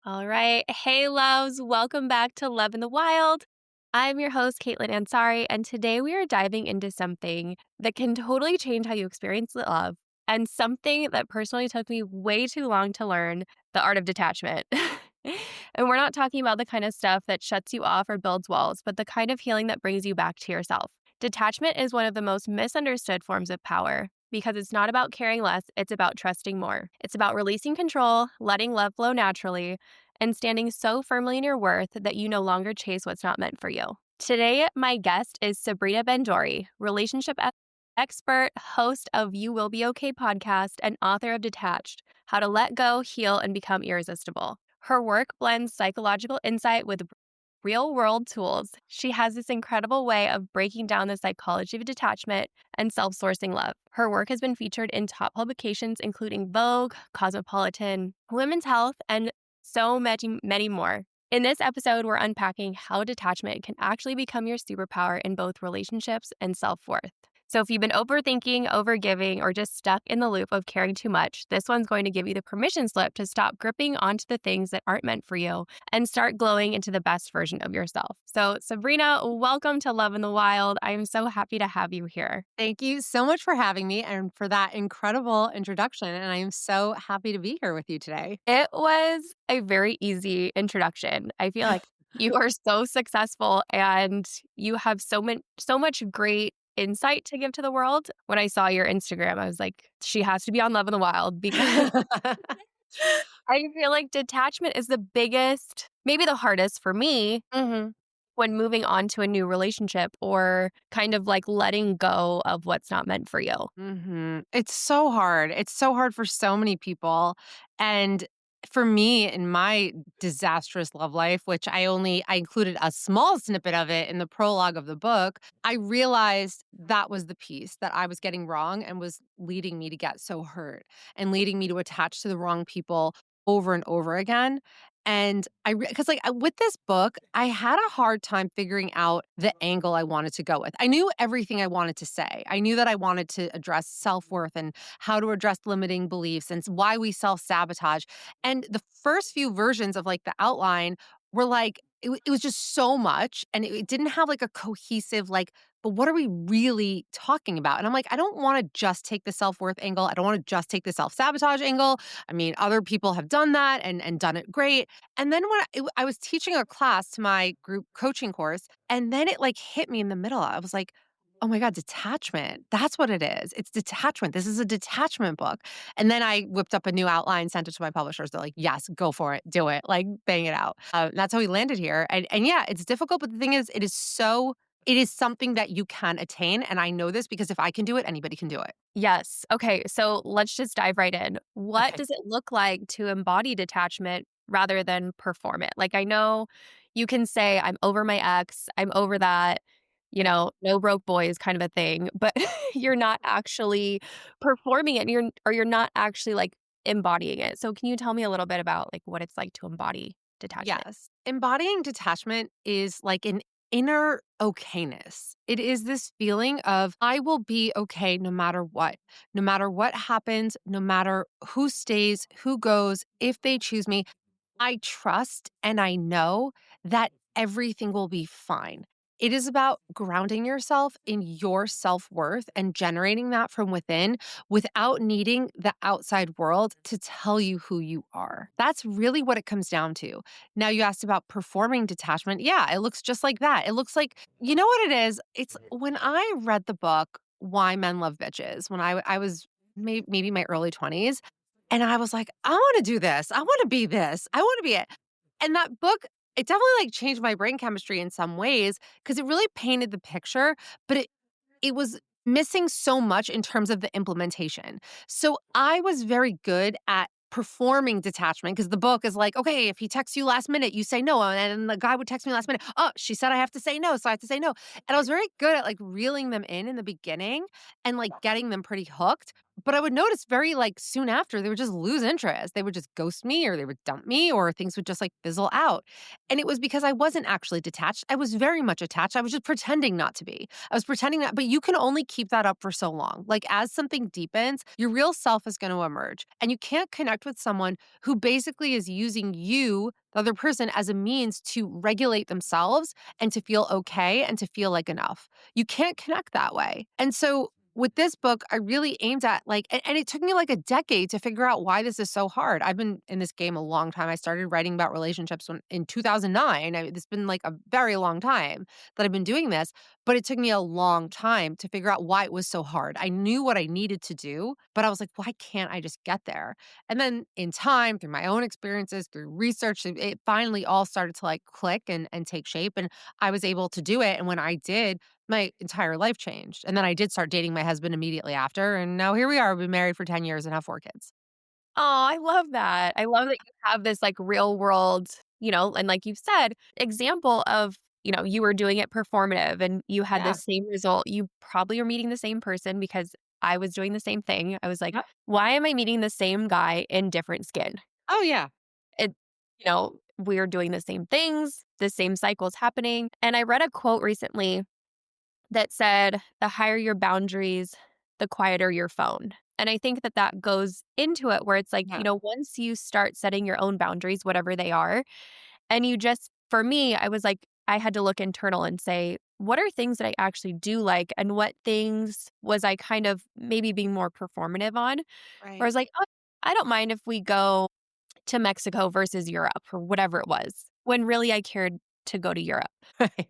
All right. Hey, loves. Welcome back to Love in the Wild. I'm your host, Caitlin Ansari, and today we are diving into something that can totally change how you experience love and something that personally took me way too long to learn the art of detachment. And we're not talking about the kind of stuff that shuts you off or builds walls, but the kind of healing that brings you back to yourself. Detachment is one of the most misunderstood forms of power because it's not about caring less, it's about trusting more. It's about releasing control, letting love flow naturally, and standing so firmly in your worth that you no longer chase what's not meant for you. Today, my guest is Sabrina Bendori, expert, host of You Will Be Okay podcast, and author of Detached: How to Let Go, Heal, and Become Irresistible. Her work blends psychological insight with real world tools. She has this incredible way of breaking down the psychology of detachment and self sourcing love. Her work has been featured in top publications including Vogue, Cosmopolitan, Women's Health, and so many more. In this episode, we're unpacking how detachment can actually become your superpower in both relationships and self worth. So, if you've been overthinking, overgiving, or just stuck in the loop of caring too much, this one's going to give you the permission slip to stop gripping onto the things that aren't meant for you and start glowing into the best version of yourself. So, Sabrina, welcome to Love in the Wild. I am so happy to have you here. Thank you so much for having me and for that incredible introduction. And I am so happy to be here with you today. It was a very easy introduction. I feel like you are so successful and you have so much great insight to give to the world. When I saw your Instagram, I was like, she has to be on Love in the Wild because I feel like detachment is the biggest, maybe the hardest for me hmm when moving on to a new relationship or kind of like letting go of what's not meant for you. It's so hard. It's so hard for so many people. And for me, in my disastrous love life, which I included a small snippet of it in the prologue of the book, I realized that was the piece that I was getting wrong and was leading me to get so hurt and leading me to attach to the wrong people over and over again. And because with this book, I had a hard time figuring out the angle I wanted to go with. I knew everything I wanted to say. I knew that I wanted to address self worth and how to address limiting beliefs and why we self sabotage. And the first few versions of like the outline were like, it was just so much. And it didn't have like a cohesive, like, but what are we really talking about? And I'm like, I don't want to just take the self worth angle. I don't want to just take the self sabotage angle. I mean, other people have done that and done it great. And then I was teaching a class to my group coaching course, and then it like hit me in the middle. I was like, oh my God, detachment. That's what it is. It's detachment. This is a detachment book. And then I whipped up a new outline, sent it to my publishers. They're like, yes, go for it. Do it. Like, bang it out. That's how we landed here. And yeah, it's difficult. But the thing is, it is something that you can attain. And I know this because if I can do it, anybody can do it. Yes. Okay. So let's just dive right in. What Okay. does it look like to embody detachment rather than perform it? Like, I know you can say, I'm over my ex, I'm over that, no broke boys kind of a thing, but you're not actually performing it and you're not actually like embodying it. So, can you tell me a little bit about like what it's like to embody detachment? Yes. Embodying detachment is like an inner okayness. It is this feeling of, I will be okay no matter what happens, no matter who stays, who goes, if they choose me. I trust and I know that everything will be fine. It is about grounding yourself in your self worth and generating that from within without needing the outside world to tell you who you are. That's really what it comes down to. Now, you asked about performing detachment. Yeah, it looks just like that. It looks like, you know what it is? It's when I read the book, Why Men Love Bitches, when I was maybe my early 20s, and I was like, I wanna do this. I wanna be this. I wanna be it. And that book, it definitely, like, changed my brain chemistry in some ways because it really painted the picture, but it was missing so much in terms of the implementation. So I was very good at performing detachment because the book is like, okay, if he texts you last minute, you say no. And then the guy would text me last minute. Oh, she said I have to say no, so I have to say no. And I was very good at like reeling them in the beginning and like getting them pretty hooked. But I would notice very, like, soon after, they would just lose interest. They would just ghost me or they would dump me or things would just, like, fizzle out. And it was because I wasn't actually detached. I was very much attached. I was just pretending not to be. I was pretending that, but you can only keep that up for so long. Like, as something deepens, your real self is gonna emerge. And you can't connect with someone who basically is using you, the other person, as a means to regulate themselves and to feel okay and to feel like enough. You can't connect that way. And so with this book, I really aimed at like, and it took me like a decade to figure out why this is so hard. I've been in this game a long time. I started writing about relationships in 2009. It's been like a very long time that I've been doing this, but it took me a long time to figure out why it was so hard. I knew what I needed to do, but I was like, why can't I just get there? And then in time, through my own experiences, through research, it finally all started to like click and take shape. And I was able to do it. And when I did, my entire life changed, and then I did start dating my husband immediately after, and now here we are, we've been married for 10 years and have 4 kids. Oh, I love that. I love that you have this, like, real world, and like you've said, example of, you were doing it performative and you had the Yeah. same result. You probably are meeting the same person because I was doing the same thing. I was like, Yep. "Why am I meeting the same guy in different skin?" Oh, yeah. It we're doing the same things, the same cycles happening, and I read a quote recently that said, "The higher your boundaries, the quieter your phone." And I think that that goes into it where it's like, Yeah. once you start setting your own boundaries, whatever they are, and you just, for me, I was like, I had to look internal and say, what are things that I actually do like? And what things was I kind of maybe being more performative on? Where I Right. was like, oh, I don't mind if we go to Mexico versus Europe or whatever it was, when really I cared to go to Europe. Right.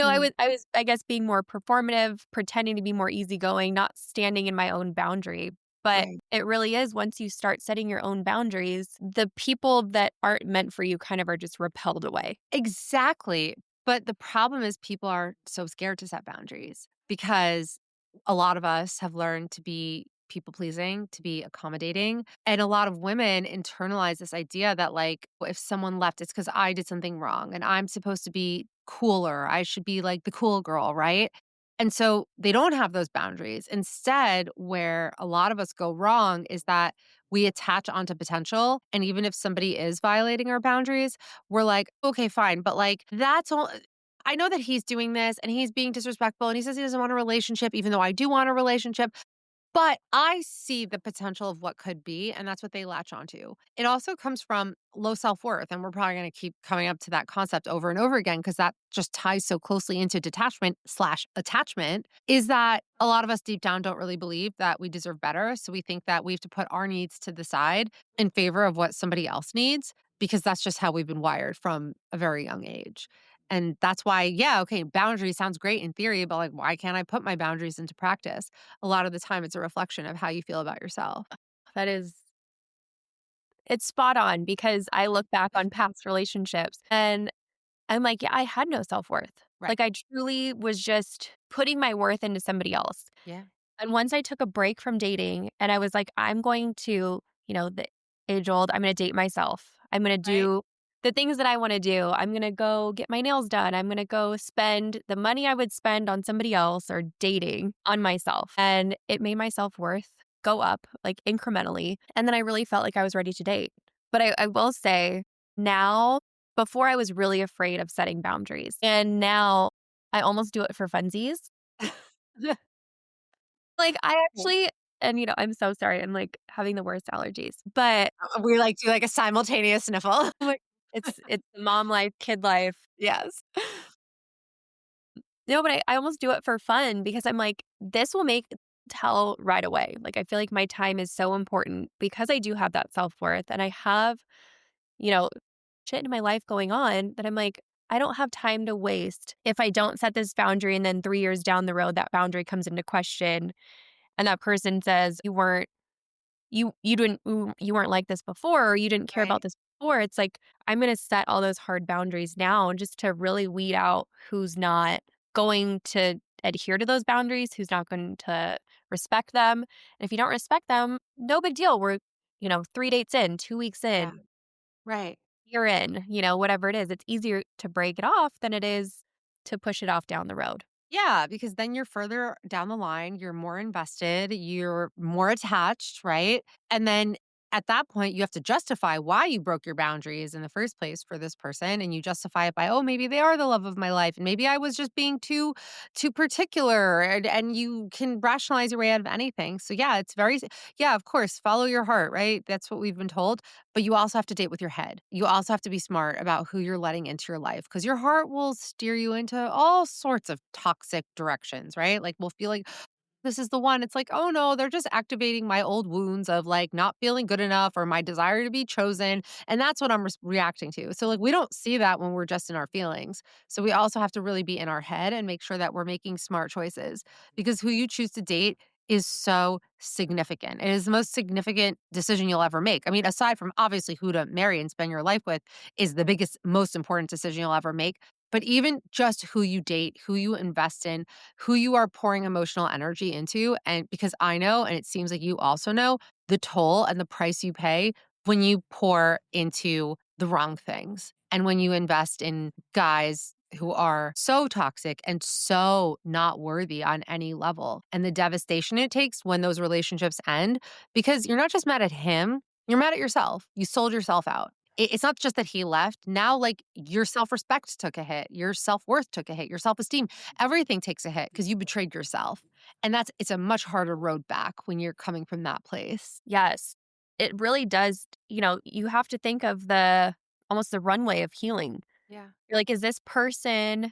Mm. I guess, being more performative, pretending to be more easygoing, not standing in my own boundary. But Right. it really is once you start setting your own boundaries, the people that aren't meant for you kind of are just repelled away. Exactly, but the problem is people are so scared to set boundaries because a lot of us have learned to be people pleasing, to be accommodating, and a lot of women internalize this idea that, like, if someone left, it's because I did something wrong and I'm supposed to be cooler. I should be like the cool girl, right? And so they don't have those boundaries. Instead, where a lot of us go wrong is that we attach onto potential. And even if somebody is violating our boundaries, we're like, okay, fine. But like, that's all. I know that he's doing this and he's being disrespectful and he says he doesn't want a relationship, even though I do want a relationship. But I see the potential of what could be, and that's what they latch onto. It also comes from low self-worth, and we're probably gonna keep coming up to that concept over and over again because that just ties so closely into detachment/attachment, is that a lot of us deep down don't really believe that we deserve better, so we think that we have to put our needs to the side in favor of what somebody else needs because that's just how we've been wired from a very young age. And that's why, yeah, okay, boundaries sounds great in theory, but like, why can't I put my boundaries into practice? A lot of the time, it's a reflection of how you feel about yourself. That is it's spot on because I look back on past relationships and I'm like, yeah, I had no self-worth. Right. Like I truly was just putting my worth into somebody else. Yeah. And once I took a break from dating and I was like, I'm going to, the age old, I'm going to date myself. I'm going to Right. do the things that I want to do. I'm going to go get my nails done. I'm going to go spend the money I would spend on somebody else or dating on myself. And it made my self worth go up like incrementally. And then I really felt like I was ready to date. But I will say now, before I was really afraid of setting boundaries. And now I almost do it for funsies. Like, I Yeah. actually and, I'm so sorry, I'm, like, having the worst allergies, but We like do like a simultaneous sniffle. like, it's mom life, kid life. Yes. No, but I almost do it for fun because I'm like, "This will make tell right away." Like, I feel like my time is so important because I do have that self-worth and I have, you know, shit in my life going on that I'm like, I don't have time to waste if I don't set this boundary and then 3 years down the road, that boundary comes into question and that person says, you weren't like this before or you didn't care about Right. this before. It's like, I'm gonna set all those hard boundaries now just to really weed out who's not going to adhere to those boundaries, who's not going to respect them. And if you don't respect them, no big deal. We're, 3 dates in, 2 weeks Yeah. in, Right. you're in, whatever it is. It's easier to break it off than it is to push it off down the road. Yeah, because then you're further down the line, you're more invested, you're more attached, right? And then at that point, you have to justify why you broke your boundaries in the first place for this person. And you justify it by, oh, maybe they are the love of my life. And maybe I was just being too particular. And you can rationalize your way out of anything. So yeah, it's very yeah, of course, follow your heart, right? That's what we've been told. But you also have to date with your head. You also have to be smart about who you're letting into your life because your heart will steer you into all sorts of toxic directions, right? Like, we'll feel like this is the one. It's like, oh no, they're just activating my old wounds of like not feeling good enough or my desire to be chosen. And that's what I'm reacting to. So, like, we don't see that when we're just in our feelings. So, we also have to really be in our head and make sure that we're making smart choices because who you choose to date is so significant. It is the most significant decision you'll ever make. I mean, aside from obviously who to marry and spend your life with is the biggest, most important decision you'll ever make. But even just who you date, who you invest in, who you are pouring emotional energy into. And because I know, and it seems like you also know, the toll and the price you pay when you pour into the wrong things and when you invest in guys who are so toxic and so not worthy on any level, and the devastation it takes when those relationships end because you're not just mad at him, you're mad at yourself. You sold yourself out. It's not just that he left. Now, like, your self-respect took a hit, your self-worth took a hit, your self-esteem, everything takes a hit because you betrayed yourself. And it's a much harder road back when you're coming from that place. Yes. It really does, you have to think of the almost the runway of healing. Yeah. You're like, is this person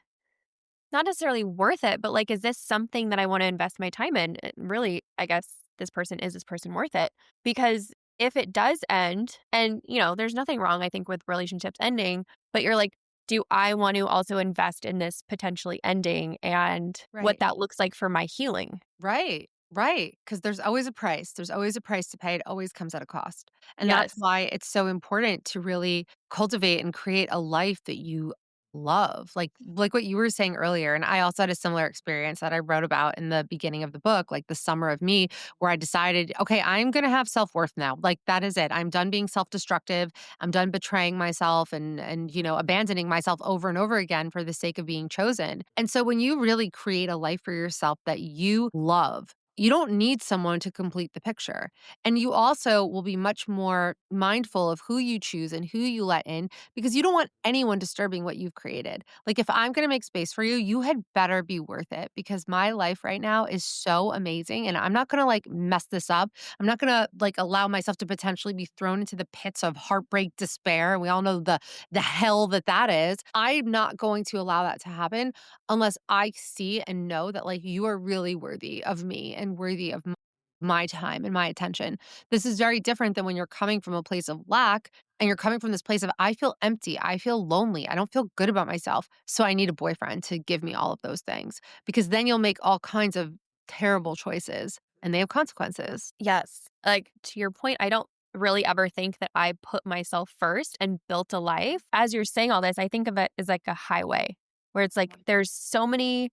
not necessarily worth it, but, like, is this something that I wanna invest my time in? And really, I guess is this person worth it? Because if it does end and, there's nothing wrong, I think, with relationships ending, but you're like, "Do I want to also invest in this potentially ending and what Right. that looks like for my healing?" Right. Right. Because there's always a price. There's always a price to pay. It always comes at a cost. And that's Yes. why it's so important to really cultivate and create a life that you love. Like what you were saying earlier. And I also had a similar experience that I wrote about in the beginning of the book, like the summer of me, where I decided, okay, I'm gonna have self-worth now. Like that is it. I'm done being self-destructive. I'm done betraying myself and abandoning myself over and over again for the sake of being chosen. And so when you really create a life for yourself that you love, you don't need someone to complete the picture. And you also will be much more mindful of who you choose and who you let in because you don't want anyone disturbing what you've created. Like, if I'm going to make space for you, you had better be worth it because my life right now is so amazing and I'm not going to like mess this up. I'm not going to like allow myself to potentially be thrown into the pits of heartbreak, despair. And we all know the hell that is. I'm not going to allow that to happen unless I see and know that like you are really worthy of me and worthy of my time and my attention. This is very different than when you're coming from a place of lack and you're coming from this place of I feel empty, I feel lonely, I don't feel good about myself, so I need a boyfriend to give me all of those things because then you'll make all kinds of terrible choices and they have consequences. Yes. Like, to your point, I don't really ever think that I put myself first and built a life. As you're saying all this, I think of it as like a highway where it's like there's so many,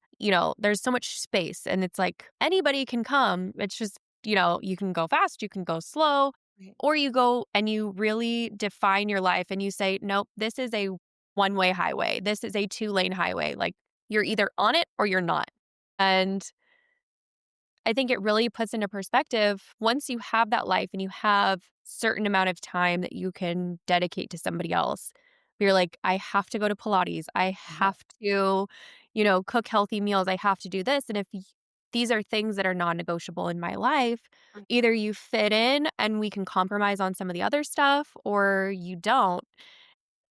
there's so much space and it's like anybody can come. It's just, you can go fast, you can go slow, Right. or you go and you really define your life and you say, nope, this is a one-way highway. This is a two-lane highway. Like, you're either on it or you're not. And I think it really puts into perspective once you have that life and you have certain amount of time that you can dedicate to somebody else. You're like, I have to go to Pilates. I Yeah. have to, cook healthy meals. I have to do this. And if these are things that are non-negotiable in my life, either you fit in and we can compromise on some of the other stuff or you don't.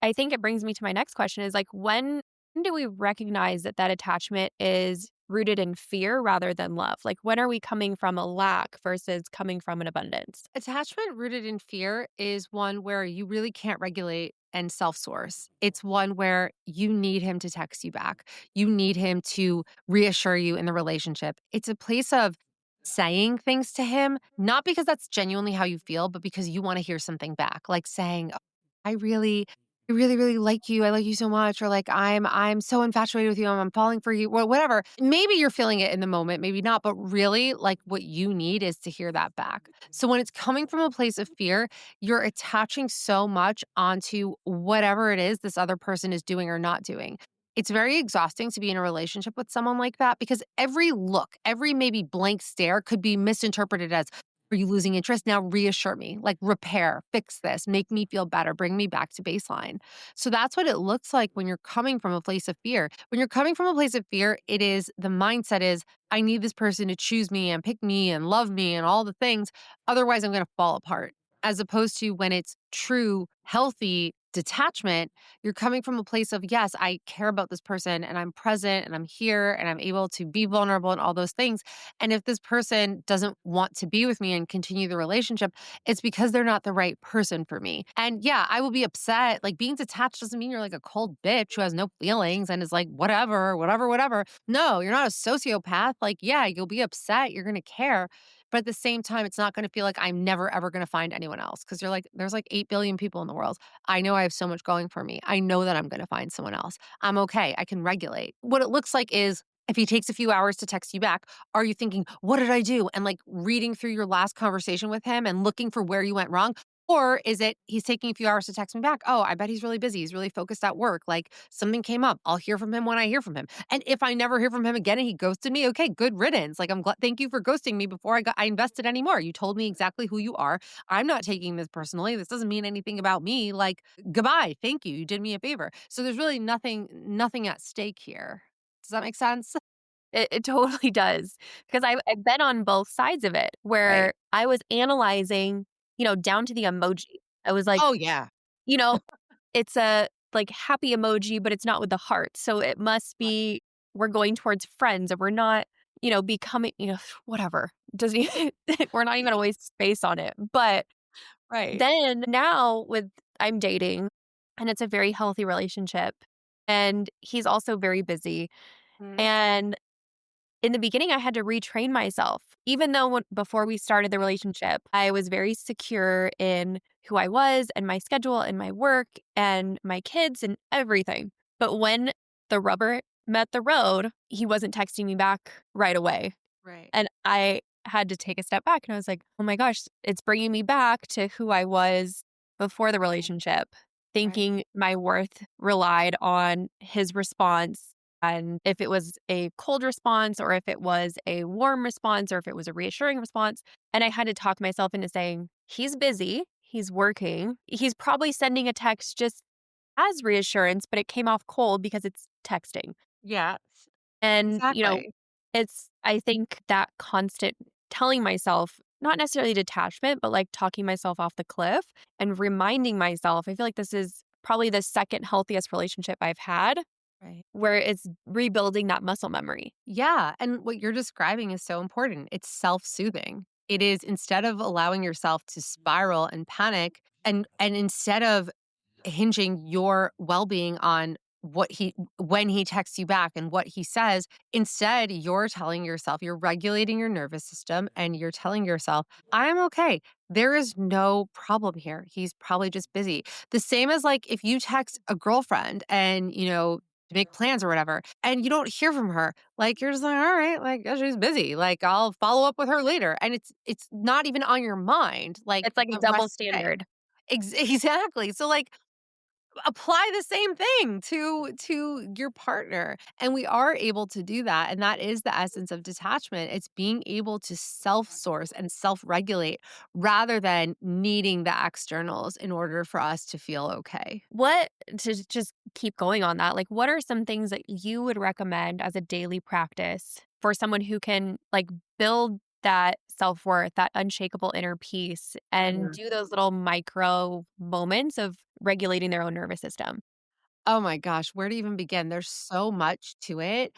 I think it brings me to my next question is like, when do we recognize that that attachment is rooted in fear rather than love? Like, when are we coming from a lack versus coming from an abundance? Attachment rooted in fear is one where you really can't regulate and self source. It's one where you need him to text you back. You need him to reassure you in the relationship. It's a place of saying things to him, not because that's genuinely how you feel, but because you want to hear something back, like saying, "Oh, I really, really like you. I like you so much. Or like, I'm so infatuated with you. I'm falling for you. Well, whatever. Maybe you're feeling it in the moment, maybe not. But really, like what you need is to hear that back. So when it's coming from a place of fear, you're attaching so much onto whatever it is this other person is doing or not doing. It's very exhausting to be in a relationship with someone like that because every look, every maybe blank stare could be misinterpreted as, are you losing interest? Now reassure me, like repair, fix this, make me feel better, bring me back to baseline. So that's what it looks like when you're coming from a place of fear. When you're coming from a place of fear, it is the mindset is, I need this person to choose me and pick me and love me and all the things. Otherwise, I'm going to fall apart. As opposed to when it's true, healthy detachment, you're coming from a place of, yes, I care about this person and I'm present and I'm here and I'm able to be vulnerable and all those things. And if this person doesn't want to be with me and continue the relationship, it's because they're not the right person for me. And yeah, I will be upset. Like being detached doesn't mean you're like a cold bitch who has no feelings and is like, whatever, whatever, whatever. No, you're not a sociopath. Like, yeah, you'll be upset. You're going to care. But at the same time, it's not going to feel like I'm never ever going to find anyone else because you're like, there's like 8 billion people in the world. I know I have so much going for me. I know that I'm going to find someone else. I'm okay. I can regulate. What it looks like is if he takes a few hours to text you back, are you thinking, what did I do? And like reading through your last conversation with him and looking for where you went wrong? Or is it he's taking a few hours to text me back? Oh, I bet he's really busy. He's really focused at work. Like something came up. I'll hear from him when I hear from him. And if I never hear from him again and he ghosted me, okay, good riddance. Like I'm glad thank you for ghosting me before I invested anymore. You told me exactly who you are. I'm not taking this personally. This doesn't mean anything about me. Like goodbye. Thank you. You did me a favor. So there's really nothing at stake here. Does that make sense? It totally does, because I've been on both sides of it, Right. where I was analyzing, down to the emoji. I was like, Oh yeah. you know, it's a, like, happy emoji, but it's not with the heart, so it must be we're going towards friends, and we're not, becoming, whatever. Doesn't even we're not even gonna waste space on it, but Right. then now with I'm dating, and it's a very healthy relationship, and he's also very busy, Mhm. and in the beginning, I had to retrain myself. Even though before we started the relationship, I was very secure in who I was and my schedule and my work and my kids and everything. But when the rubber met the road, he wasn't texting me back right away. Right. And I had to take a step back and I was like, oh my gosh, it's bringing me back to who I was before the Right. relationship, Right. thinking my worth relied on his response. And if it was a cold response, or if it was a warm response, or if it was a reassuring response. And I had to talk myself into saying, he's busy, he's working, he's probably sending a text just as reassurance, but it came off cold because it's texting. Yeah. And, Exactly. it's I think that constant telling myself, not necessarily detachment, but like talking myself off the cliff and reminding myself, I feel like this is probably the second healthiest relationship I've had Right. where it's rebuilding that muscle memory. Yeah, and what you're describing is so important. It's self-soothing. It is instead of allowing yourself to spiral and panic and instead of hinging your well-being on what he when he texts you back and what he says, instead you're telling yourself you're regulating your nervous system and you're telling yourself, "I'm okay. There is no problem here. He's probably just busy." The same as like if you text a girlfriend and, to make plans or whatever, and you don't hear from her, like you're just like, "All right, like guess she's busy. Like I'll follow up with her later." And it's not even on your mind like It's like a the double rest of the day. standard. Exactly. So like apply the same thing to your partner, and we are able to do that, and that is the essence of detachment. It's being able to self-source and self-regulate rather than needing the externals in order for us to feel okay. What to just keep going on that, like, what are some things that you would recommend as a daily practice for someone who can, like, build that self-worth, that unshakable inner peace, and Mhm. do those little micro moments of regulating their own nervous system? Oh my gosh, where to even begin? There's so much to it.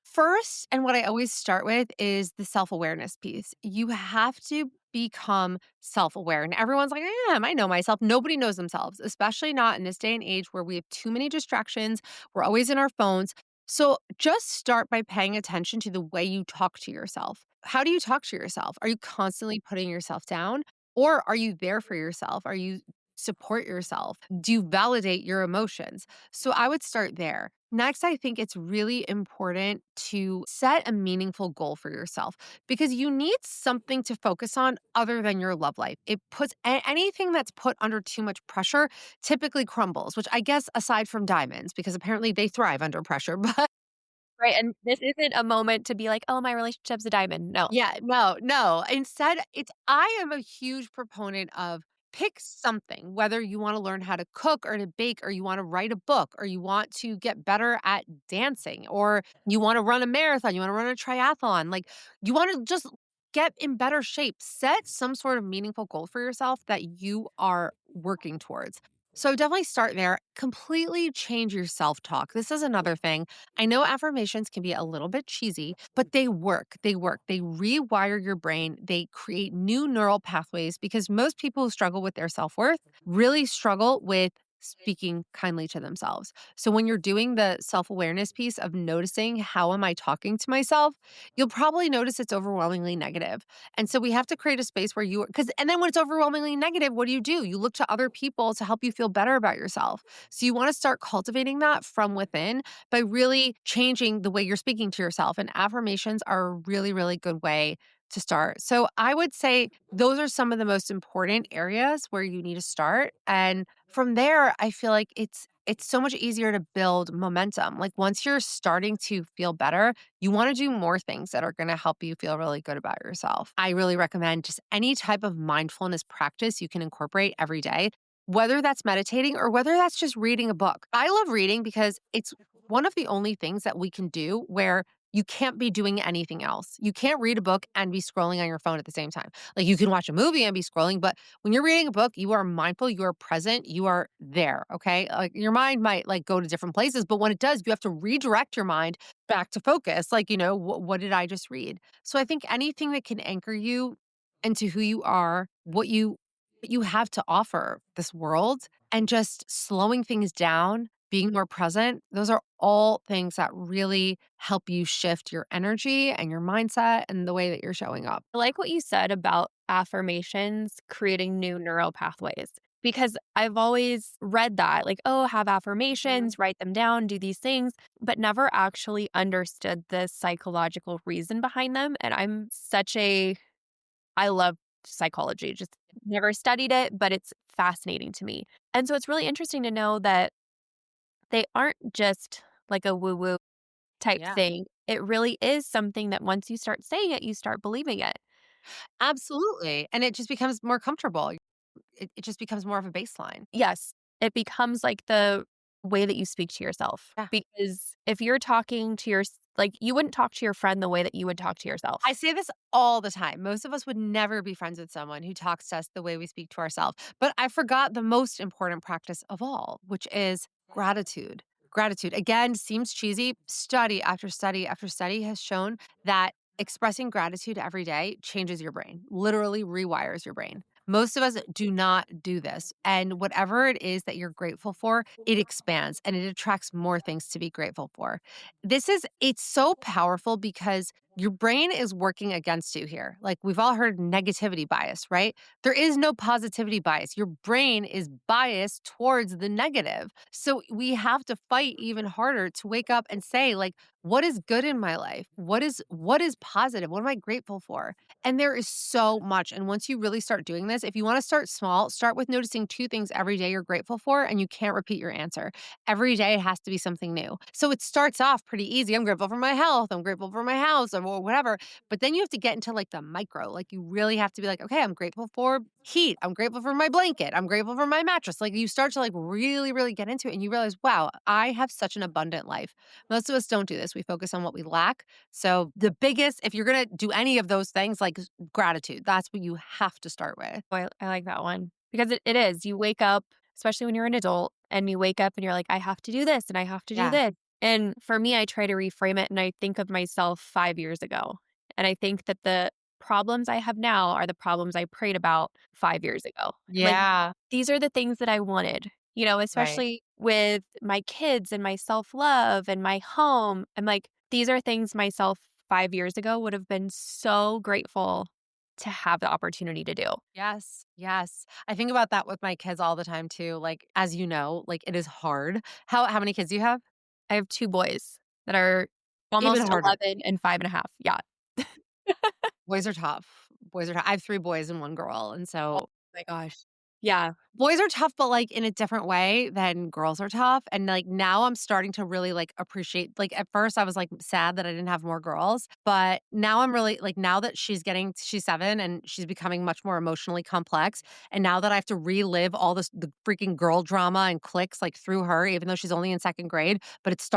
First, and what I always start with is the self-awareness piece. You have to become self-aware. And everyone's like, I am. I know myself. Nobody knows themselves, especially not in this day and age where we have too many distractions. We're always in our phones. So just start by paying attention to the way you talk to yourself. How do you talk to yourself? Are you constantly putting yourself down? Or are you there for yourself? Are you support yourself? Do you validate your emotions? So I would start there. Next, I think it's really important to set a meaningful goal for yourself because you need something to focus on other than your love life. It puts anything that's put under too much pressure typically crumbles, which I guess aside from diamonds, because apparently they thrive under pressure. But Right, and this isn't a moment to be like, "Oh, my relationship's a diamond." No. yeah, no, no. Instead, it's I am a huge proponent of pick something, whether you want to learn how to cook or to bake, or you want to write a book, or you want to get better at dancing, or you want to run a marathon, you want to run a triathlon. Like you want to just get in better shape. Set some sort of meaningful goal for yourself that you are working towards. So definitely start there. Completely change your self talk. This is another thing. I know affirmations can be a little bit cheesy, but they work. They work. They rewire your brain. They create new neural pathways because most people who struggle with their self worth really struggle with speaking kindly to themselves. So when you're doing the self awareness piece of noticing how am I talking to myself, you'll probably notice it's overwhelmingly negative. And so we have to create a space where because, and then when it's overwhelmingly negative, what do? You look to other people to help you feel better about yourself. So you want to start cultivating that from within by really changing the way you're speaking to yourself. And affirmations are a really, really good way to start. So I would say those are some of the most important areas where you need to start. And from there, I feel like it's so much easier to build momentum. Like once you're starting to feel better, you want to do more things that are going to help you feel really good about yourself. I really recommend just any type of mindfulness practice you can incorporate every day, whether that's meditating or whether that's just reading a book. I love reading because it's one of the only things that we can do where you can't be doing anything else. You can't read a book and be scrolling on your phone at the same time. Like you can watch a movie and be scrolling, but when you're reading a book, you are mindful, you are present, you are there, okay? Like your mind might like go to different places, but when it does, you have to redirect your mind back to focus. Like, what did I just read? So I think anything that can anchor you into who you are, what you have to offer this world and just slowing things down, being more present, those are all things that really help you shift your energy and your mindset and the way that you're showing up. I like what you said about affirmations creating new neural pathways because I've always read that, like, oh, have Mhm. affirmations, write them down, do these things, but never actually understood the psychological reason behind them. And I love psychology, just never studied it, but it's fascinating to me. And so it's really interesting to know that they aren't just like a woo woo type Yeah. thing. It really is something that once you start saying it, you start believing it. Absolutely. And it just becomes more comfortable. It just becomes more of a baseline. Yes, it becomes like the way that you speak to yourself Yeah. because if you're talking to like you wouldn't talk to your friend the way that you would talk to I yourself. say this all the time. Most of us would never be friends with someone who talks to us the way we speak to ourselves. But I forgot the most important practice of all, which is gratitude. Gratitude, again, seems cheesy. Study after study after study has shown that expressing gratitude every day changes your brain, literally rewires your brain. Most of us do not do this. And whatever it is that you're grateful for, it expands and it attracts more things to be grateful for. It's so powerful because your brain is working against you here. Like we've all heard negativity bias, right? There is no positivity bias. Your brain is biased towards the negative. So we have to fight even harder to wake up and say like what is good in my life? What is positive? What am I grateful for? And there is so much. And once you really start doing this, if you want to start small, start with noticing two things every day you're grateful for and you can't repeat your answer. Every day it has to be something new. So it starts off pretty easy. I'm grateful for my health. I'm grateful for my house or whatever. But then you have to get into like the micro. Like you really have to be like, okay, I'm grateful for heat. I'm grateful for my blanket. I'm grateful for my mattress. Like you start to like really, really get into it and you realize, wow, I have such an abundant life. Most of us don't do this. We focus on what we lack. So the biggest, if you're going to do any of those things, like gratitude, that's what you have to start with. Oh, I like that one because it is. You wake up, especially when you're an adult, and you wake up and you're like, I have to do this and I have to do Yeah. this. And for me, I try to reframe it and I think of myself 5 years ago. And I think that the problems I have now are the problems I prayed about 5 years ago. Like, Yeah. these are the things that I wanted, Right. especially with my kids and my self love and my home. I'm like, these are things myself 5 years ago would have been so grateful to have the opportunity to do. Yes, yes. I think about that with my kids all the time too. Like, as you know, like it is hard. How many kids do you have? I have 2 boys that are Even almost harder. 11 and 5.5. Yeah. Boys are tough. Boys are tough. I have 3 boys and 1 girl, and Oh so my gosh. Yeah. boys are tough, but, like, in a different way than girls are tough, and, like, now I'm starting to really, like, appreciate like, at first, I was, like, sad that I didn't have more girls, but now I'm really like, now that she's 7 and she's becoming much more emotionally complex, and now that I have to relive all the freaking girl drama and cliques, like, through her, even though she's only in 2nd grade, but it's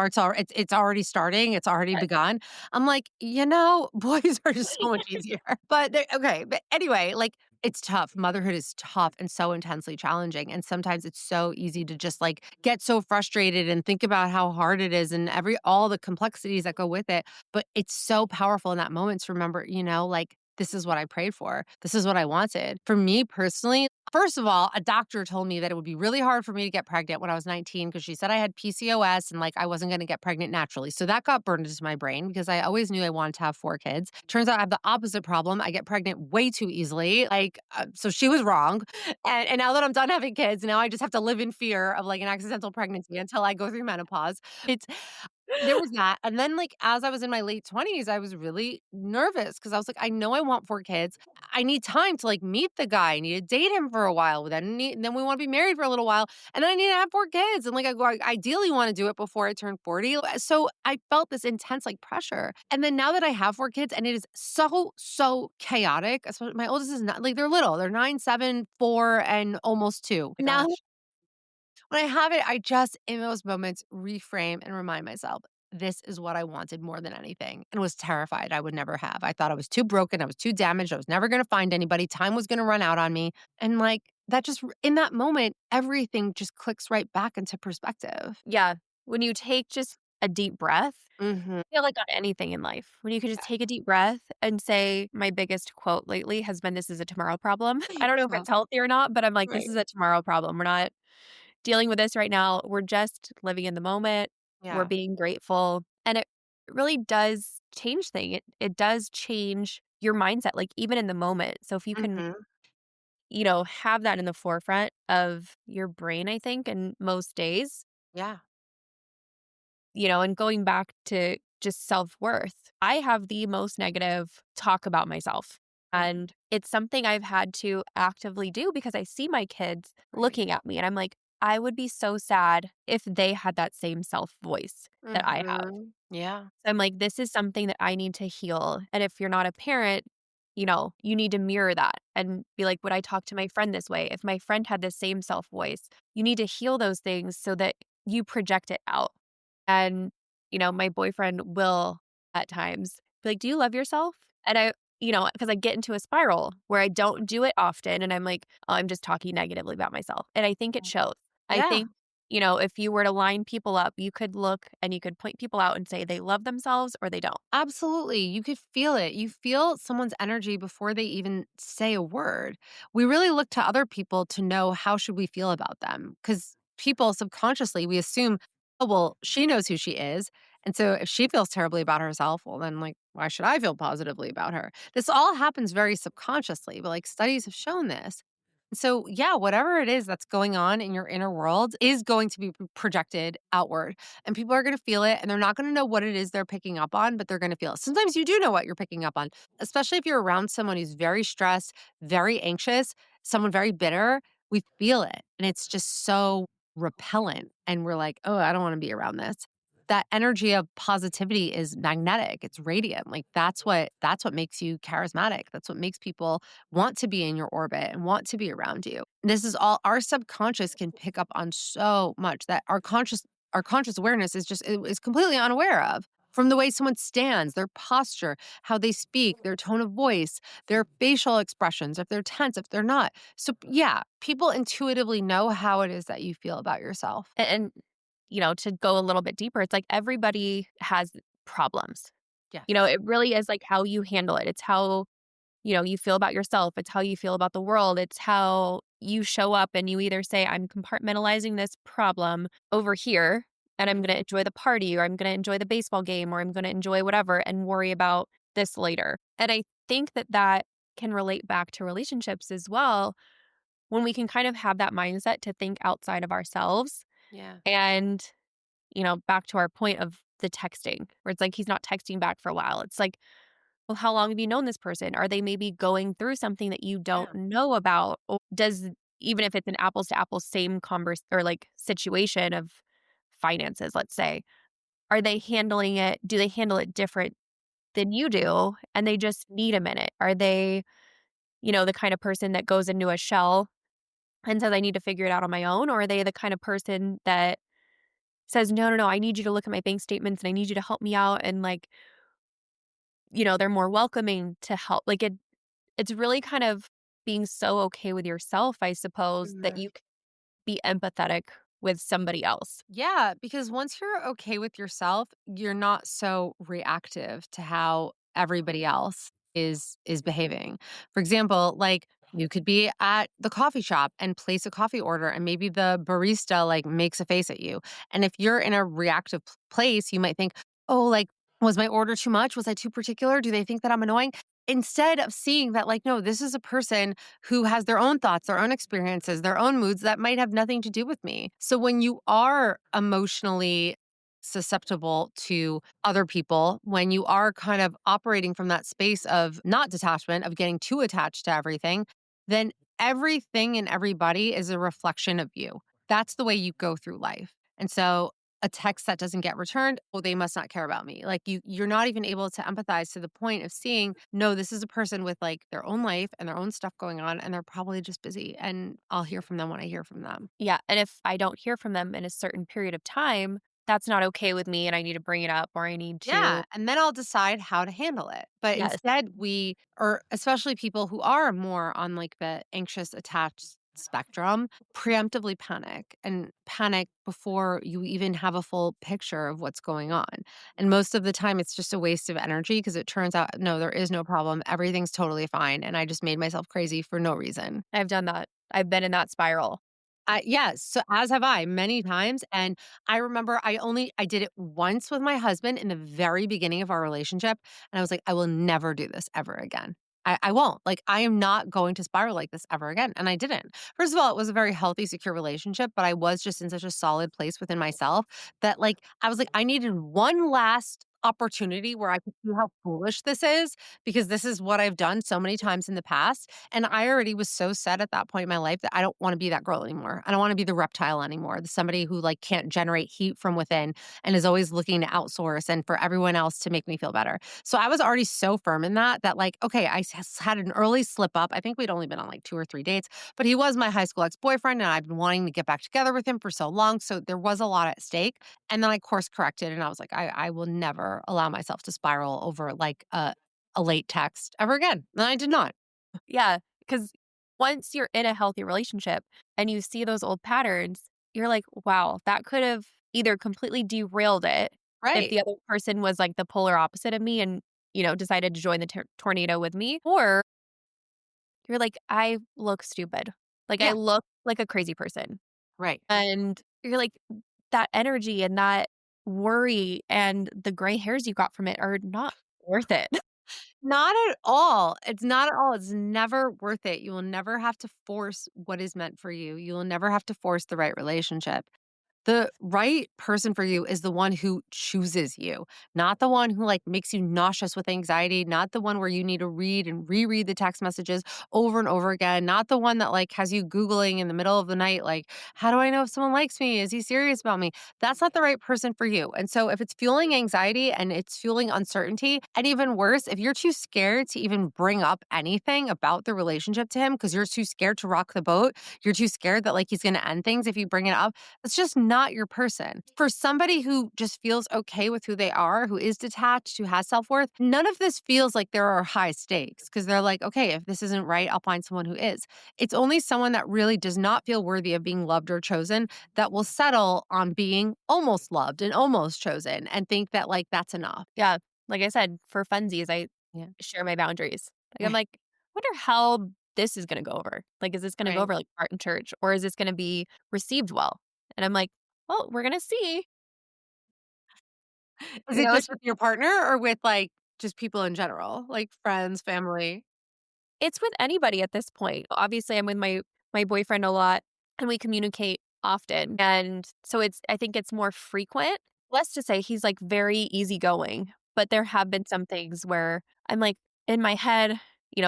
already starting, it's already Yes. begun. I'm like, "You know, boys are just so much easier." But they okay, but anyway, like, it's tough. Motherhood is tough and so intensely challenging, and sometimes it's so easy to just, like, get so frustrated and think about how hard it is and all the complexities that go with it, but it's so powerful in that moment to remember, like, this is what I prayed for. This is what I wanted. For me personally, first of all, a doctor told me that it would be really hard for me to get pregnant when I was 19 because she said I had PCOS and, like, I wasn't gonna get pregnant naturally, so that got burned into my brain because I always knew I wanted to have 4 kids. Turns out I have the opposite problem. I get pregnant way too easily, like, so she was wrong, and now that I'm done having kids, now I just have to live in fear of, like, an accidental pregnancy until I go through menopause. It's there was that, and then, like, as I was in my late 20s, I was really nervous because I was like, "I know I want 4 kids. I need time to, like, meet the guy. I need to date him for a while, then we wanna be married for a little while, and then I need to have 4 kids," and, like, I ideally wanna do it before I turn 40, so I felt this intense, like, pressure, and then now that I have 4 kids and it is so, so chaotic, especially my oldest is not like, they're little, they're 9, 7, 4, and almost 2. My Now gosh. when I have it, I just, in those moments, reframe and remind myself, this is what I wanted more than anything and was terrified I would never have. I thought I was too broken. I was too damaged. I was never going to find anybody. Time was going to run out on me. And like that, just in that moment, everything just clicks right back into perspective. Yeah. When you take just a deep breath, Hmm. I feel like on anything in life, when you can just take a deep breath and say, my biggest quote lately has been, "This is a tomorrow problem." I don't know if Yeah. it's healthy or not, but I'm like, this Right. is a tomorrow problem. We're not dealing with this right now. We're just living in the moment. We're Yeah. being grateful. And it really does change things. It does change your mindset, like even in the moment. So if you can, Hmm. have that in the forefront of your brain, I think, in most days, Yeah. and going back to just self-worth, I have the most negative talk about myself. Mm. And it's something I've had to actively do because I see my kids Right. looking at me and I'm like, I would be so sad if they had that same self voice that I have. Yeah. So I'm like, this is something that I need to heal. And if you're not a parent, you need to mirror that and be like, would I talk to my friend this way? If my friend had the same self voice, you need to heal those things so that you project it out. And, my boyfriend will at times be like, do you love yourself? And because I get into a spiral where I don't do it often and I'm like, oh, I'm just talking negatively about myself. And I think it shows. I Yeah. think if you were to line people up, you could look and you could point people out and say they love themselves or they don't. Absolutely. You could feel it. You feel someone's energy before they even say a word. We really look to other people to know how should we feel about them cuz people subconsciously we assume, "Oh, well, she knows who she is." And so if she feels terribly about herself, well then like why should I feel positively about her? This all happens very subconsciously, but like studies have shown this. So, yeah, whatever it is that's going on in your inner world is going to be projected outward and people are going to feel it and they're not going to know what it is they're picking up on, but they're going to feel it. Sometimes you do know what you're picking up on, especially if you're around someone who's very stressed, very anxious, someone very bitter. We feel it and it's just so repellent. And we're like, oh, I don't want to be around this. That energy of positivity is magnetic. It's radiant. Like that's what makes you charismatic. That's what makes people want to be in your orbit and want to be around you. This is all our subconscious can pick up on so much that our conscious awareness is completely unaware of. From the way someone stands, their posture, how they speak, their tone of voice, their facial expressions, if they're tense, if they're not. So yeah, people intuitively know how it is that you feel about yourself. And to go a little bit deeper, it's like everybody has problems. Yes. It really is like how you handle it. It's how you feel about yourself. It's how you feel about the world. It's how you show up and you either say, I'm compartmentalizing this problem over here and I'm going to Mhm. enjoy the party or I'm going to enjoy the baseball game or I'm going to enjoy whatever and worry about this later. And I think that can relate back to relationships as well when we can kind of have that mindset to think outside of ourselves. Yeah. And, back to our point of the texting, where it's like he's not texting back for a while. It's like, well, how long have you known this person? Are they maybe going through something that you don't Yeah. know about? Or does, even if it's an apples to apples same or like situation of finances, let's say, are they handling it? Do they handle it different than you do? And they just need a minute. Are they, the kind of person that goes into a shell and says, I need to figure it out on my own? Or are they the kind of person that says, no, no, no, I need you to look at my bank statements and I need you to help me out? And like, they're more welcoming to help. Like it's really kind of being so okay with yourself, I suppose, that Mhm. you can be empathetic with somebody else. Yeah, because once you're okay with yourself, you're not so reactive to how everybody else is behaving. For example, like you could be at the coffee shop and place a coffee order and maybe the barista like makes a face at you. And if you're in a reactive place, you might think, "Oh, like was my order too much? Was I too particular? Do they think that I'm annoying?" Instead of seeing that like, no, this is a person who has their own thoughts, their own experiences, their own moods that might have nothing to do with me. So when you are emotionally susceptible to other people, when you are kind of operating from that space of not detachment, of getting too attached to everything, then everything and everybody is a reflection of you. That's the way you go through life. And so a text that doesn't get returned, oh, they must not care about me. Like you're not even able to empathize to the point of seeing, no, this is a person with like their own life and their own stuff going on and they're probably just busy and I'll hear from them when I hear from them. Yeah. And if I don't hear from them in a certain period of time, that's not okay with me. And I need to bring it up or I need Yeah, to, and then I'll decide how to handle it. But yes. instead, we or especially people who are more on like the anxious attached spectrum, preemptively panic before you even have a full picture of what's going on. And most of the time it's just a waste of energy because it turns out no, there is no problem. Everything's totally fine and I just made myself crazy for no reason. I've done that. I've been in that spiral. Yes, so as have I many times, and I remember I did it once with my husband in the very beginning of our relationship, and I was like, "I will never do this ever again. I won't. Like, I am not going to spiral like this ever again," and I didn't. First of all, it was a very healthy, secure relationship, but I was just in such a solid place within myself that, like, I was like, I needed one last opportunity where I could see how foolish this is because this is what I've done so many times in the past, and I already was so set at that point in my life that I don't wanna be that girl anymore. I don't wanna be the reptile anymore, the somebody who, like, can't generate heat from within and is always looking to outsource and for everyone else to make me feel better. So I was already so firm in that, like, okay, had an early slip up. I think we'd only been on, like, 2 or 3 dates, but he was my high school ex-boyfriend, and I've been wanting to get back together with him for so long, so there was a lot at stake, and then I course corrected, and I was like, I will never allow myself to spiral over, like, a late text ever again, and I did not. Yeah. Because once you're in a healthy relationship and you see those old patterns, you're like, wow, that could have either completely derailed it if Right. the other person was like the polar opposite of me and, decided to join the tornado with me, or you're like, I look stupid. Like, I Yeah, look like a crazy person. right. And you're like, that energy and that worry and the gray hairs you got from it are not worth it. Not at all. It's not at all. It's never worth it. You will never have to force what is meant for you. You will never have to force the right relationship. The right person for you is the one who chooses you, not the one who like makes you nauseous with anxiety, not the one where you need to read and reread the text messages over and over again, not the one that like has you googling in the middle of the night like, how do I know if someone likes me? Is he serious about me? That's not the right person for you. And so if it's fueling anxiety and it's fueling uncertainty, and even worse, if you're too scared to even bring up anything about the relationship to him because you're too scared to rock the boat, you're too scared that like he's going to end things if you bring it up, it's just not your person. For somebody who just feels okay with who they are, who is detached, who has self worth, none of this feels like there are high stakes because they're like, okay, if this isn't right, I'll find someone who is. It's only someone that really does not feel worthy of being loved or chosen that will settle on being almost loved and almost chosen and think that like that's enough. Yeah. Like I said, for funsies, I Yeah. share my boundaries. Like, I'm Right. like, wonder how this is gonna go over. Like, is this gonna go Right. over like art in church or is this gonna be received well? And I'm like, well, we're gonna see. Is it just It's with your partner or with like just people in general, like friends, family? It's with anybody at this point. Obviously, I'm with my boyfriend a lot and we communicate often. And so I think it's more frequent. Less to say he's like very easygoing, but there have been some things where I'm like in my head,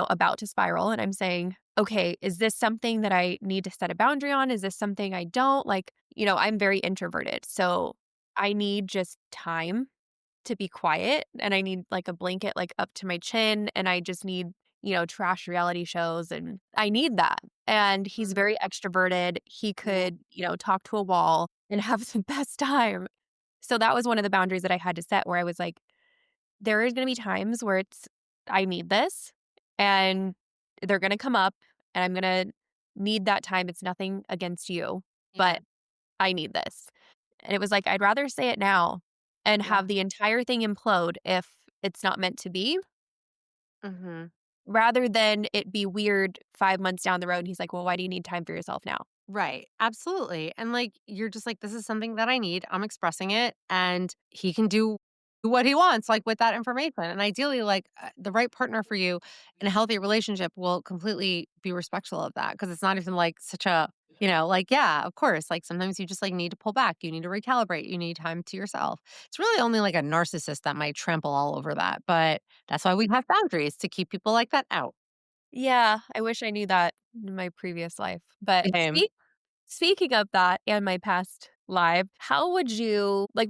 about to spiral and I'm saying, "Okay, is this something that I need to set a boundary on? Is this something I don't?" Like, I'm very introverted. So I need just time to be quiet and I need like a blanket like up to my chin and I just need, trash reality shows and I need that. And he's Mhm. very extroverted. He Yeah. could, talk to a wall and have the best time. So that was one of the boundaries that I had to set where I was like, there is going to be times where I need this and they're going to come up and I'm going to need that time. It's nothing against you, Yeah. but I need this. And it was like, I'd rather say it now and Yeah. have the entire thing implode if it's not meant to be, Mhm. rather than it be weird 5 months down the road. And he's like, well, why do you need time for yourself now? Right. Absolutely. And like you're just like, this is something that I need. I'm expressing it and he can do what he wants, like with that information. And ideally, like the right partner for you in a healthy relationship will completely be respectful of that. Cause it's not even like such a, like, yeah, of course. Like sometimes you just like need to pull back. You need to recalibrate. You need time to yourself. It's really only like a narcissist that might trample all over that. But that's why we have boundaries to keep people like that out. Yeah, I wish I knew that in my previous life. But Same. speaking of that and my past life, how would you like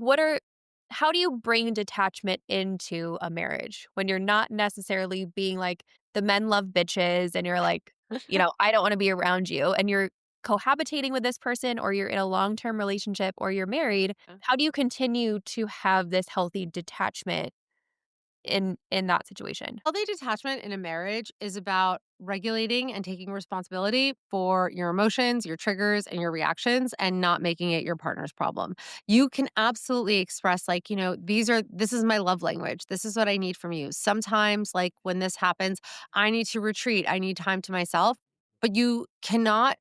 how do you bring detachment into a marriage when you're not necessarily being like the men love bitches and you're like, I don't want to be around you and you're cohabitating with this person or you're in a long-term relationship or you're married, how do you continue to have this healthy detachment in that situation? Healthy detachment in a marriage is about regulating and taking responsibility for your emotions, your triggers, and your reactions, and not making it your partner's problem. You can absolutely express, like, this is my love language. This is what I need from you. Sometimes, like, when this happens, I need to retreat, I need time to myself. But you cannot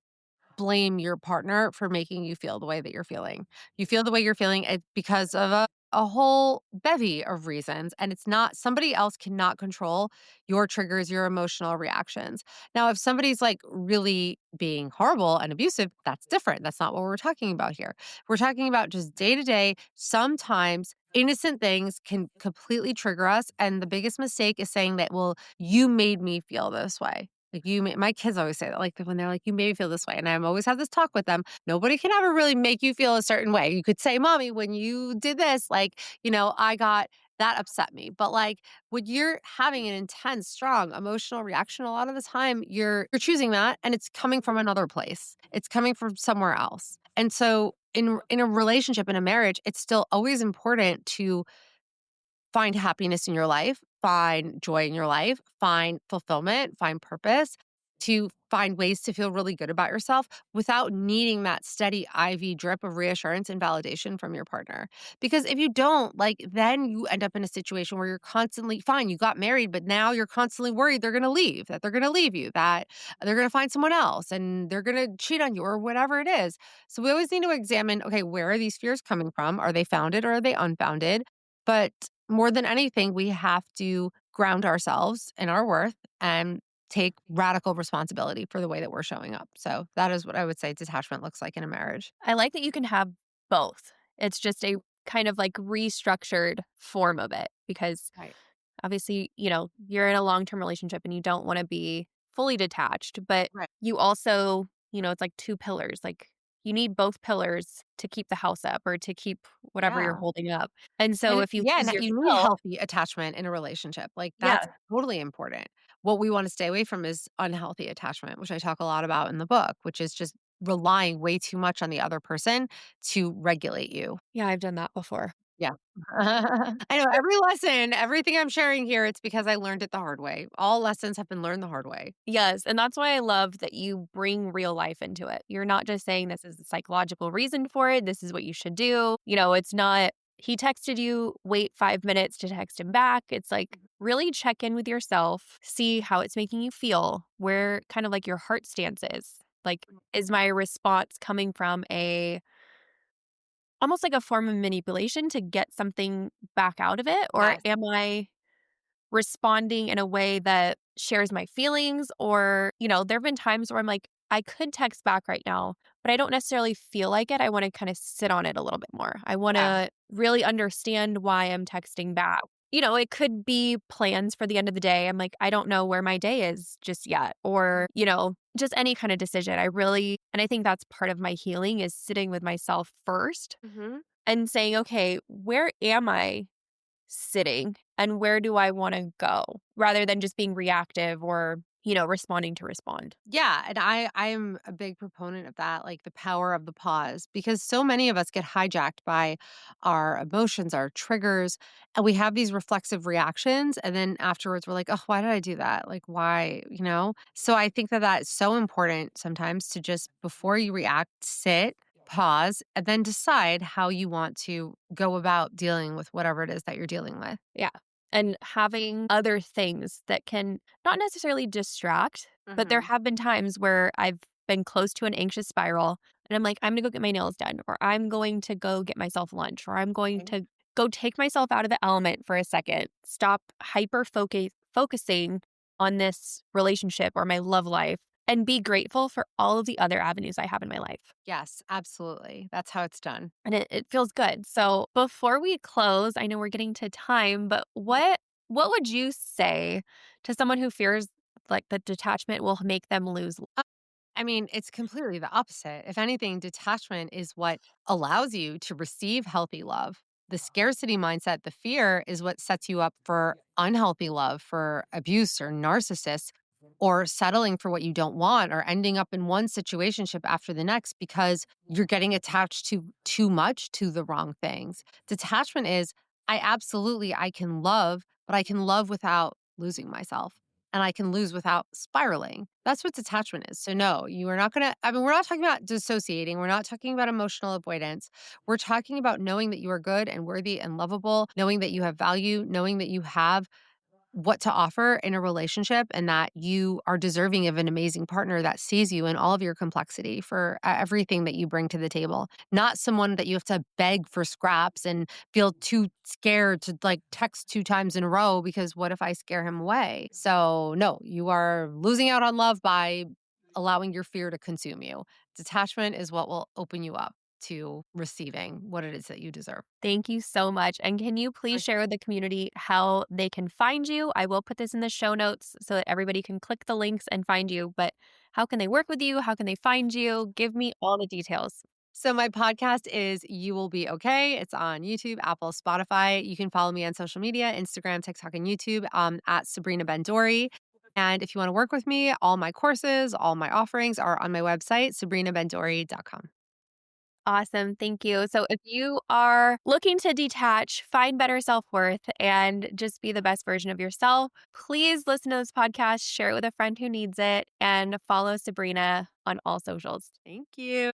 blame your partner for making you feel the way that you're feeling. You feel the way you're feeling because of a whole bevy of reasons. And it's not, somebody else cannot control your triggers, your emotional reactions. Now, if somebody's like really being horrible and abusive, that's different. That's not what we're talking about here. We're talking about just day to day, sometimes innocent things can completely trigger us. And the biggest mistake is saying that, well, you made me feel this way. Like my kids always say that, like when they're like, "You made me feel this way," and I'm always have this talk with them. Nobody can ever really make you feel a certain way. You could say, "Mommy, when you did this, like, I got that upset me." But like when you're having an intense, strong emotional reaction, a lot of the time you're choosing that, and it's coming from another place. It's coming from somewhere else. And so in a relationship, in a marriage, it's still always important to find happiness in your life, find joy in your life, find fulfillment, find purpose, to find ways to feel really good about yourself without needing that steady IV drip of reassurance and validation from your partner. Because if you don't, like, then you end up in a situation where you're constantly fine, you got married, but now you're constantly worried they're going to leave, that they're going to leave you, that they're going to find someone else and they're going to cheat on you or whatever it is. So we always need to examine, okay, where are these fears coming from? Are they founded or are they unfounded? But more than anything, we have to ground ourselves in our worth and take radical responsibility for the way that we're showing up. So that is what I would say detachment looks like in a marriage. I like that you can have both. It's just a kind of like restructured form of it because Right. obviously, you're in a long-term relationship and you don't want to be fully detached, but Right. you also, it's like two pillars. Like you need both pillars to keep the house up or to keep whatever you're Yeah. holding up. And so And if you yeah, and lose that you need yourself, healthy attachment in a relationship. Like that's yeah. totally important. What we want to stay away from is unhealthy attachment, which I talk a lot about in the book, which is just relying way too much on the other person to regulate you. Yeah, I've done that before. Yeah. I know every lesson, everything I'm sharing here, it's because I learned it the hard way. All lessons have been learned the hard way. Yes, and that's why I love that you bring real life into it. You're not just saying this is the psychological reason for it, this is what you should do. It's not he texted you, wait 5 minutes to text him back. It's like really check in with yourself, see how it's making you feel, where kind of like your heart stance is. Like is my response coming from a almost like a form of manipulation to get something back out of it or Yes. am I responding in a way that shares my feelings or, there've been times where I'm like, I could text back right now, but I don't necessarily feel like it. I want to kind of sit on it a little bit more. I want Yeah. to really understand why I'm texting back. It could be plans for the end of the day. I'm like, I don't know where my day is just yet. Or, just any kind of decision. And I think that's part of my healing is sitting with myself first Mhm. and saying, okay, where am I sitting and where do I want to go rather than just being reactive or, responding to respond. Yeah, and I'm a big proponent of that, like the power of the pause, because so many of us get hijacked by our emotions, our triggers, and we have these reflexive reactions, and then afterwards we're like, "Oh, why did I do that? Like, why?" You know. So I think that that is so important sometimes to just before you react, sit, pause, and then decide how you want to go about dealing with whatever it is that you're dealing with. Yeah. And having other things that can not necessarily distract, but there Hmm. have been times where I've been close to an anxious spiral and I'm like, I'm going to go get my nails done, or I'm going to go get myself lunch, or I'm going Okay. to go take myself out of the element for a second, stop focusing on this relationship or my love life and be grateful for all of the other avenues I have in my life. Yes, absolutely. That's how it's done. And it feels good. So before we close, I know we're getting to time, but what would you say to someone who fears like the detachment will make them lose? I mean, it's completely the opposite. If anything, detachment is what allows you to receive healthy love. The scarcity mindset, the fear is what sets you up for unhealthy love, for abuse or narcissists, or settling for what you don't want, or ending up in one situationship after the next because you're getting attached to too much to the wrong things. Detachment is I can love, but I can love without losing myself and I can lose without spiraling. That's what detachment is. So, no, you are not going to, I mean, we're not talking about dissociating. We're not talking about emotional avoidance. We're talking about knowing that you are good and worthy and lovable, knowing that you have value, knowing that you have what to offer in a relationship and that you are deserving of an amazing partner that sees you in all of your complexity for everything that you bring to the table. Not someone that you have to beg for scraps and feel too scared to like text 2 times in a row because what if I scare him away? So, no, you are losing out on love by allowing your fear to consume you. Detachment is what will open you up to receiving what it is that you deserve. Thank you so much. And can you please share with the community how they can find you? I will put this in the show notes so that everybody can click the links and find you. But how can they work with you? How can they find you? Give me all the details. So my podcast is You Will Be Okay. It's on YouTube, Apple, Spotify. You can follow me on social media, Instagram, TikTok, and YouTube at Sabrina Bendori. And if you want to work with me, all my courses, all my offerings are on my website, sabrinabendori.com. Awesome. Thank you. So, if you are looking to detach, find better self worth, and just be the best version of yourself, please listen to this podcast, share it with a friend who needs it, and follow Sabrina on all socials. Thank you.